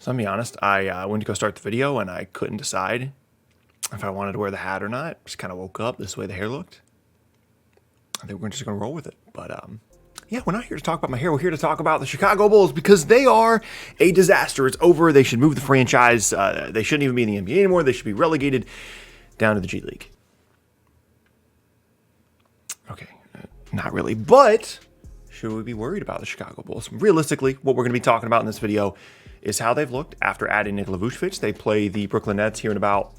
So I'll be honest, I went to go start the video and I couldn't decide if I wanted to wear the hat or not. Just kind of woke up this way the hair looked. I think we're just going to roll with it. But yeah, we're not here to talk about my hair. We're here to talk about the Chicago Bulls because they are a disaster. It's over. They should move the franchise. They shouldn't even be in the NBA anymore. They should be relegated down to the G League. Okay, not really. But should we be worried about the Chicago Bulls? Realistically, what we're going to be talking about in this video is how they've looked after adding Nikola Vucevic. They play the Brooklyn Nets here in about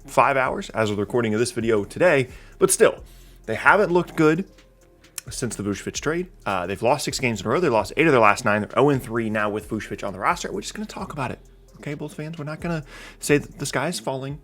5 hours as of the recording of this video today. But still, they haven't looked good since the Vucevic trade. They've lost 6 games in a row. They lost 8 of their last 9. They're 0-3 now with Vucevic on the roster. We're just going to talk about it. Okay, Bulls fans, we're not going to say that the sky is falling.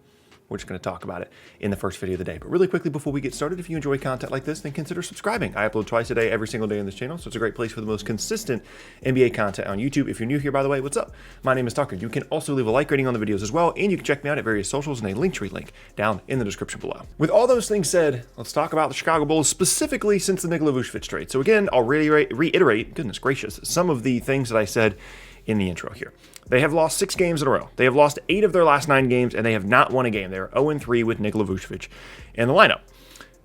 We're just going to talk about it in the first video of the day. But really quickly before we get started, if you enjoy content like this, then consider subscribing. I upload twice a day, every single day on this channel, so it's a great place for the most consistent NBA content on YouTube. If you're new here, by the way, what's up? My name is Tucker. You can also leave a like rating on the videos as well, and you can check me out at various socials in a Linktree link down in the description below. With all those things said, let's talk about the Chicago Bulls, specifically since the Nikola Vucevic trade. So again, I'll reiterate, goodness gracious, some of the things that I said in the intro here. They have lost 6 games in a row. They have lost 8 of their last 9 games, and they have not won a game. They're 0-3 with Nikola Vucevic in the lineup.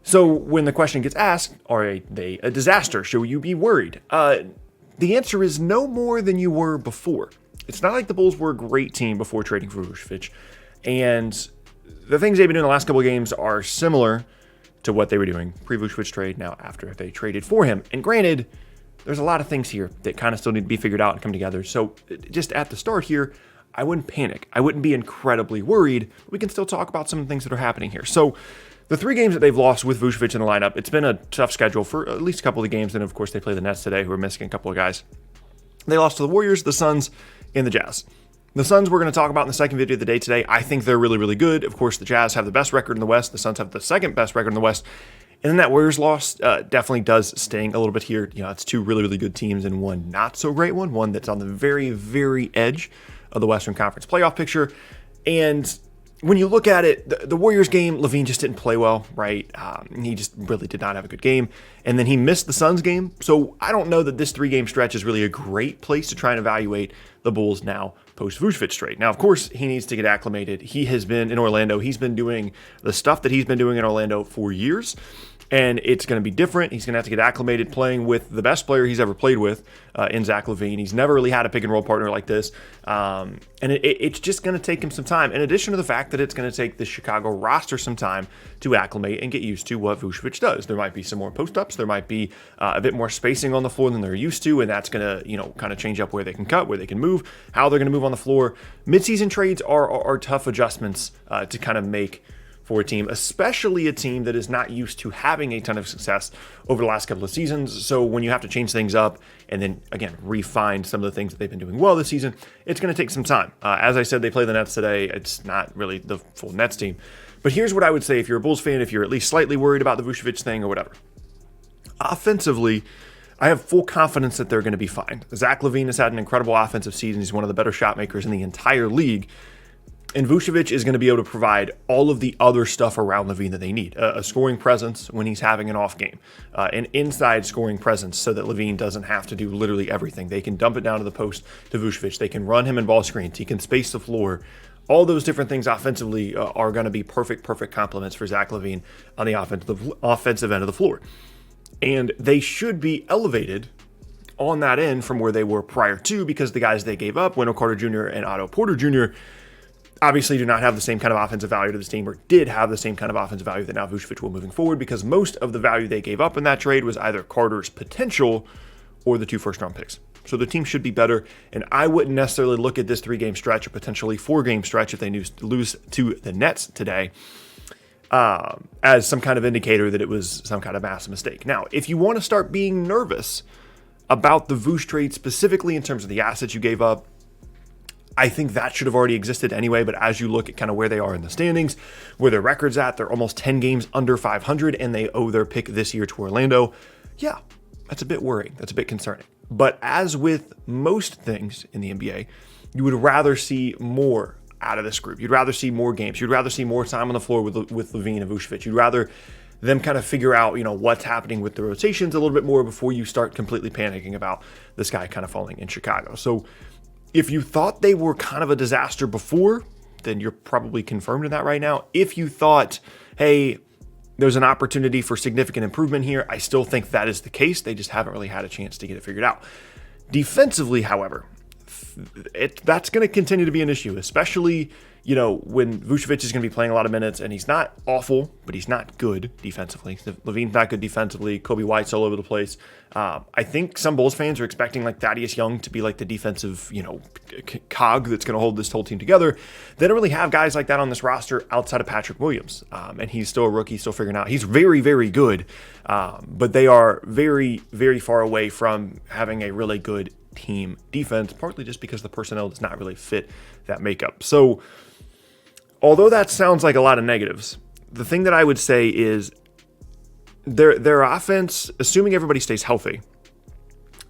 So when the question gets asked, are they a disaster? Should you be worried? The answer is no more than you were before. It's not like the Bulls were a great team before trading for Vucevic, and the things they've been doing the last couple of games are similar to what they were doing pre-Vucevic trade, now after they traded for him. And granted, there's a lot of things here that kind of still need to be figured out and come together. So just at the start here, I wouldn't panic. I wouldn't be incredibly worried. But we can still talk about some of the things that are happening here. So the 3 games that they've lost with Vucevic in the lineup, it's been a tough schedule for at least a couple of the games. And of course, they play the Nets today, who are missing a couple of guys. They lost to the Warriors, the Suns, and the Jazz. The Suns we're going to talk about in the second video of the day today. I think they're really, really good. Of course, the Jazz have the best record in the West. The Suns have the second best record in the West. And then that Warriors loss definitely does sting a little bit here. You know, it's 2 really, really good teams and one not so great one that's on the very, very edge of the Western Conference playoff picture. And when you look at it, the Warriors game, LaVine just didn't play well, right? He just really did not have a good game. And then he missed the Suns game. So I don't know that this 3-game stretch is really a great place to try and evaluate the Bulls now post-Vucevic trade. Now, of course, he needs to get acclimated. He has been in Orlando. He's been doing the stuff that he's been doing in Orlando for years. And it's going to be different. He's going to have to get acclimated playing with the best player he's ever played with in Zach LaVine. He's never really had a pick-and-roll partner like this. And it's just going to take him some time, in addition to the fact that it's going to take the Chicago roster some time to acclimate and get used to what Vucevic does. There might be some more post-ups. There might be a bit more spacing on the floor than they're used to, and that's going to, kind of change up where they can cut, where they can move, how they're going to move on the floor. Mid-season trades are tough adjustments to kind of make for a team, especially a team that is not used to having a ton of success over the last couple of seasons. So when you have to change things up and then, again, refine some of the things that they've been doing well this season, it's going to take some time. As I said, they play the Nets today. It's not really the full Nets team. But here's what I would say if you're a Bulls fan, if you're at least slightly worried about the Vucevic thing or whatever. Offensively, I have full confidence that they're going to be fine. Zach LaVine has had an incredible offensive season. He's one of the better shot makers in the entire league. And Vucevic is going to be able to provide all of the other stuff around LaVine that they need. A scoring presence when he's having an off game. An inside scoring presence so that LaVine doesn't have to do literally everything. They can dump it down to the post to Vucevic. They can run him in ball screens. He can space the floor. All those different things offensively are going to be perfect complements for Zach LaVine on the offensive end of the floor. And they should be elevated on that end from where they were prior to, because the guys they gave up, Wendell Carter Jr. and Otto Porter Jr., obviously do not have the same kind of offensive value to this team, or did have the same kind of offensive value that now Vucevic will moving forward, because most of the value they gave up in that trade was either Carter's potential or the 2 first-round picks. So the team should be better, and I wouldn't necessarily look at this 3-game stretch or potentially 4-game stretch if they lose to the Nets today as some kind of indicator that it was some kind of massive mistake. Now, if you want to start being nervous about the Vuce trade specifically in terms of the assets you gave up, I think that should have already existed anyway, but as you look at kind of where they are in the standings, where their record's at, they're almost 10 games under 500, and they owe their pick this year to Orlando. Yeah, that's a bit worrying. That's a bit concerning. But as with most things in the NBA, you would rather see more out of this group. You'd rather see more games. You'd rather see more time on the floor with LaVine and Vucevic. You'd rather them kind of figure out, what's happening with the rotations a little bit more before you start completely panicking about this guy kind of falling in Chicago. So If you thought they were kind of a disaster before, then you're probably confirmed in that right now. If you thought, hey, there's an opportunity for significant improvement here, I still think that is the case. They just haven't really had a chance to get it figured out. Defensively, however, that's going to continue to be an issue, especially, when Vucevic is going to be playing a lot of minutes, and he's not awful, but he's not good defensively. LaVine's not good defensively. Kobe White's all over the place. I think some Bulls fans are expecting like Thaddeus Young to be like the defensive, cog that's going to hold this whole team together. They don't really have guys like that on this roster outside of Patrick Williams, and he's still a rookie, still figuring out. He's very, very good, but they are very, very far away from having a really good team defense, partly just because the personnel does not really fit that makeup. So although that sounds like a lot of negatives, the thing that I would say is their offense, assuming everybody stays healthy,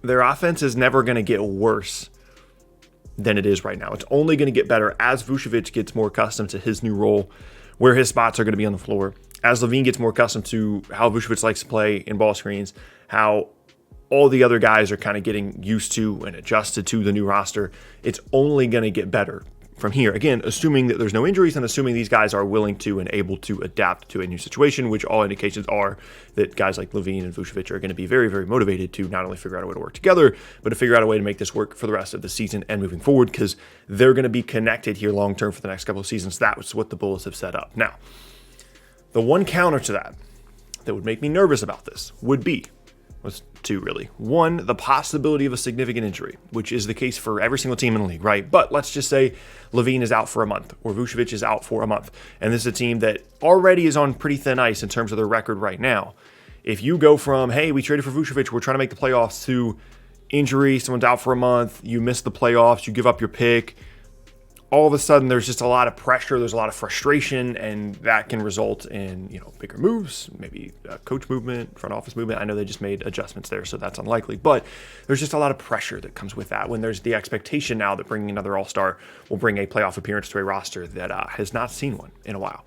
their offense is never going to get worse than it is right now. It's only going to get better as Vucevic gets more accustomed to his new role, where his spots are going to be on the floor, as LaVine gets more accustomed to how Vucevic likes to play in ball screens, how all the other guys are kind of getting used to and adjusted to the new roster. It's only going to get better from here. Again, assuming that there's no injuries and assuming these guys are willing to and able to adapt to a new situation, which all indications are that guys like LaVine and Vucevic are going to be very, very motivated to not only figure out a way to work together, but to figure out a way to make this work for the rest of the season and moving forward, because they're going to be connected here long-term for the next couple of seasons. That's what the Bulls have set up. Now, the one counter to that would make me nervous about this was two, really. One, the possibility of a significant injury, which is the case for every single team in the league, right? But let's just say LaVine is out for a month or Vucevic is out for a month, and this is a team that already is on pretty thin ice in terms of their record right now. If you go from, hey, we traded for Vucevic, we're trying to make the playoffs, to injury, someone's out for a month, you miss the playoffs, you give up your pick, all of a sudden there's just a lot of pressure, there's a lot of frustration, and that can result in, bigger moves, maybe coach movement, front office movement. I know they just made adjustments there, so that's unlikely, but there's just a lot of pressure that comes with that when there's the expectation now that bringing another all-star will bring a playoff appearance to a roster that has not seen one in a while.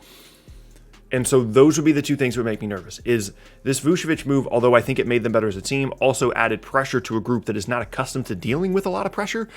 And so those would be the two things that would make me nervous. Is this Vucevic move, although I think it made them better as a team, also added pressure to a group that is not accustomed to dealing with a lot of pressure,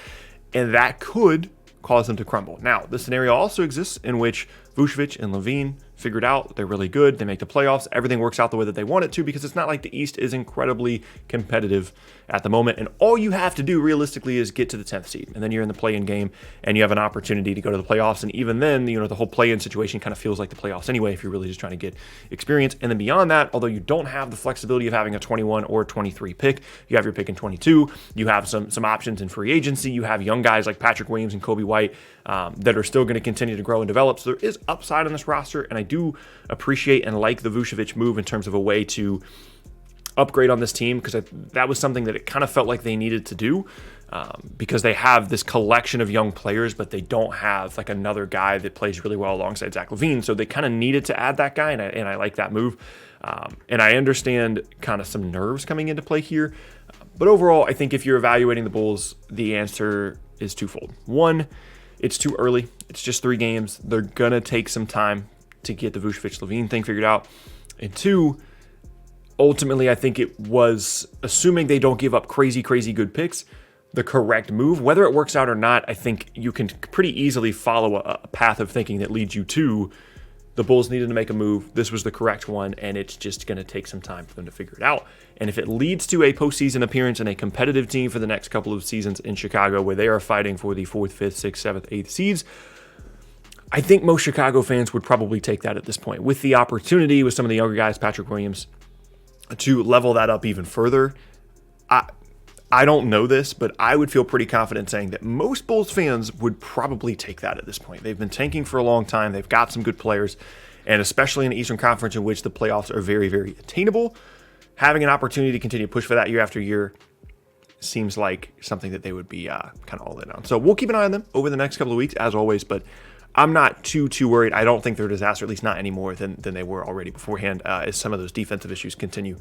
and that could cause them to crumble. Now, the scenario also exists in which Vucevic and LaVine figured out they're really good, they make the playoffs, everything works out the way that they want it to, because it's not like the East is incredibly competitive at the moment, and all you have to do realistically is get to the 10th seed, and then you're in the play-in game, and you have an opportunity to go to the playoffs, and even then, the whole play-in situation kind of feels like the playoffs anyway, if you're really just trying to get experience. And then beyond that, although you don't have the flexibility of having a 21 or 23 pick, you have your pick in 22, you have some options in free agency, you have young guys like Patrick Williams and Kobe White that are still going to continue to grow and develop, so there is upside on this roster, and I do appreciate and like the Vucevic move in terms of a way to upgrade on this team, because that was something that it kind of felt like they needed to do, because they have this collection of young players, but they don't have like another guy that plays really well alongside Zach LaVine, so they kind of needed to add that guy, and I like that move, and I understand kind of some nerves coming into play here, but overall, I think if you're evaluating the Bulls, the answer is twofold. One, it's too early. It's just 3 games. They're going to take some time to get the Vucevic-LaVine thing figured out. And two, ultimately, I think it was, assuming they don't give up crazy, crazy good picks, the correct move. Whether it works out or not, I think you can pretty easily follow a path of thinking that leads you to the Bulls needed to make a move. This was the correct one, and it's just going to take some time for them to figure it out. And if it leads to a postseason appearance and a competitive team for the next couple of seasons in Chicago, where they are fighting for the 4th, 5th, 6th, 7th, 8th seeds, I think most Chicago fans would probably take that at this point. With the opportunity with some of the younger guys, Patrick Williams, to level that up even further, I don't know this, but I would feel pretty confident saying that most Bulls fans would probably take that at this point. They've been tanking for a long time. They've got some good players, and especially in the Eastern Conference in which the playoffs are very, very attainable, having an opportunity to continue to push for that year after year seems like something that they would be kind of all in on. So we'll keep an eye on them over the next couple of weeks, as always, but I'm not too worried. I don't think they're a disaster, at least not any more than they were already beforehand, as some of those defensive issues continue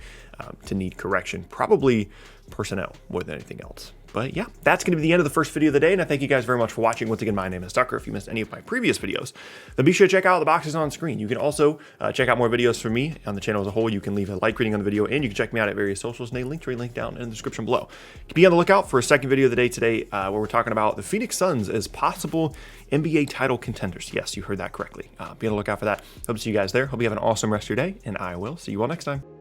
to need correction. Probably personnel more than anything else. But yeah, that's going to be the end of the first video of the day, and I thank you guys very much for watching. Once again, my name is Tucker. If you missed any of my previous videos, then be sure to check out the boxes on screen. You can also check out more videos from me on the channel as a whole. You can leave a like rating on the video, and you can check me out at various socials, and a link down in the description below. Be on the lookout for a second video of the day today, where we're talking about the Phoenix Suns as possible NBA title contenders. Yes, you heard that correctly. Be on the lookout for that. Hope to see you guys there. Hope you have an awesome rest of your day, and I will see you all next time.